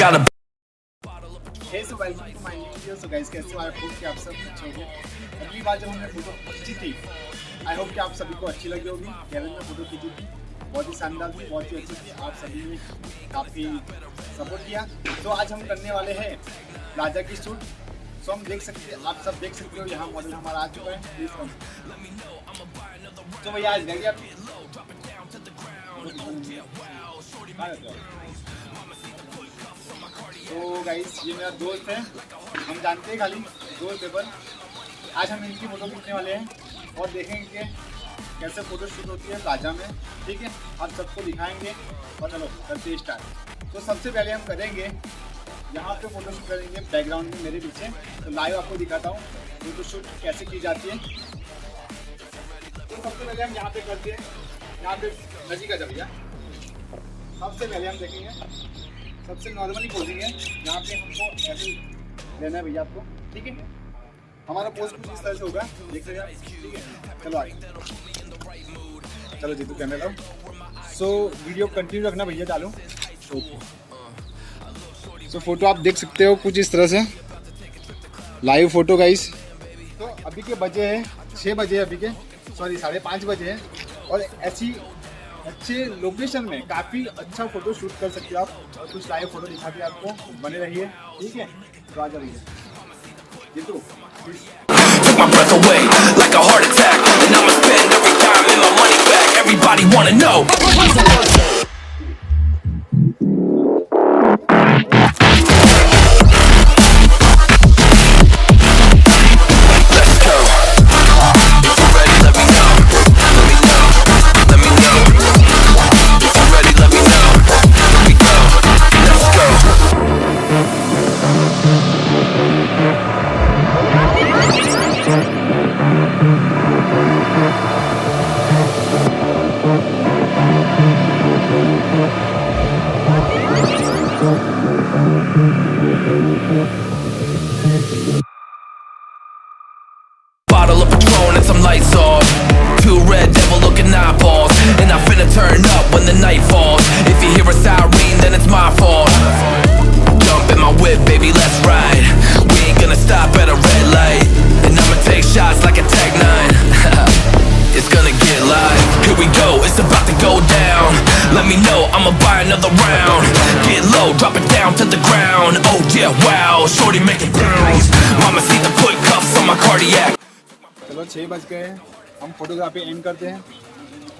got a Hey, so welcome to my new video. So guys, कैसे हो? I hope कि आप सब अच्छे होंगे। अगली बार जब हमने फोटो खींची थी, आई होप कि आप सभी को अच्छी लगी होगी। केरल में फोटो खींची थी, बहुत ही शानदार थी, बहुत ही अच्छी थी। आप सभी ने काफ़ी सपोर्ट किया। तो आज हम करने वाले हैं प्लाजा की शूट। सो हम देख सकते हैं, आप सब देख सकते हो, यहाँ मॉडल हमारा आ चुका है। Please come. तो भैया आज गए आप तो गाइस, ये मेरा दोस्त है, हम जानते हैं खाली दोस्त है, पर आज हम इनकी फ़ोटो खींचने वाले हैं और देखेंगे कि कैसे फ़ोटो शूट होती है प्लाजा में। ठीक है, आप सबको दिखाएंगे और चलो करते स्टार्ट। तो सबसे पहले हम करेंगे यहाँ पे फ़ोटो शूट करेंगे, बैकग्राउंड में मेरे पीछे। तो लाइव आपको दिखाता हूँ फ़ोटो शूट कैसे की जाती है। तो सबसे पहले हम यहाँ पे करते हैं, यहाँ पे नजी का भैया सबसे पहले हम देखेंगे, सबसे नॉर्मली पोजिंग है। यहाँ पे हमको ऐसे लेना है भैया आपको, ठीक है। हमारा पोज कुछ इस तरह से होगा, देख रहे हैं आप, ठीक है। चलो आगे, चलो जीतू कैमरा लो। सो वीडियो कंटिन्यू रखना भैया, चालू। सो फोटो आप देख सकते हो कुछ इस तरह से, लाइव फोटो गाइस। तो अभी के बजे हैं 6 बजे, अभी के सॉरी 5:30 बजे हैं, और ऐसी अच्छे लोकेशन में काफ़ी अच्छा फोटो शूट कर सकते हो आप। और कुछ लाइव फोटो दिखा के आपको, बने रहिए, ठीक है। तो आ जाइए Jitu. took my breath away like a heart attack, and I'ma spend every dime and my money back. Everybody wanna know. Bottle of Patron and some lights off. 2 red devil looking eyeballs, and I'm finna turn up when the night falls. If you hear a siren, then it's my fault. Jump in my whip, baby, let's ride. We ain't gonna stop at a red light, and I'ma take shots like a Tech 9. It's gonna get live. Here we go, it's about to go down. Let me know, I'ma buy another round. Get low, drop it down to the ground. Oh yeah, wow, shorty make it bounce. Mama see the put cuffs on my cardiac. चलो 6 बज गए, हम photography and करते हैं।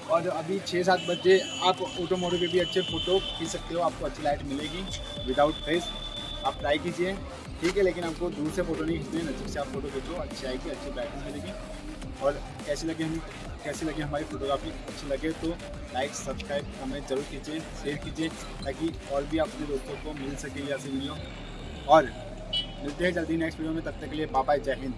और अभी 6-7 बजे आप ऑटो मोड पे भी अच्छे फ़ोटो खींच सकते हो, आपको अच्छी लाइट मिलेगी विदाउट फेस। आप ट्राई कीजिए, ठीक है। लेकिन आपको दूर से फ़ोटो नहीं खींचनी, नज़दीक से आप फोटो खींचो, अच्छी आएगी, अच्छी ब्राइटनेस मिलेगी। और कैसी लगी हमारी फोटोग्राफी, अच्छी लगे तो लाइक, सब्सक्राइब, कमेंट जरूर कीजिए, शेयर कीजिए, ताकि और भी अपने दोस्तों को मिल सके ऐसी वीडियो। और मिलते हैं जल्दी नेक्स्ट वीडियो में, तब तक के लिए बाय बाय, जय हिंद।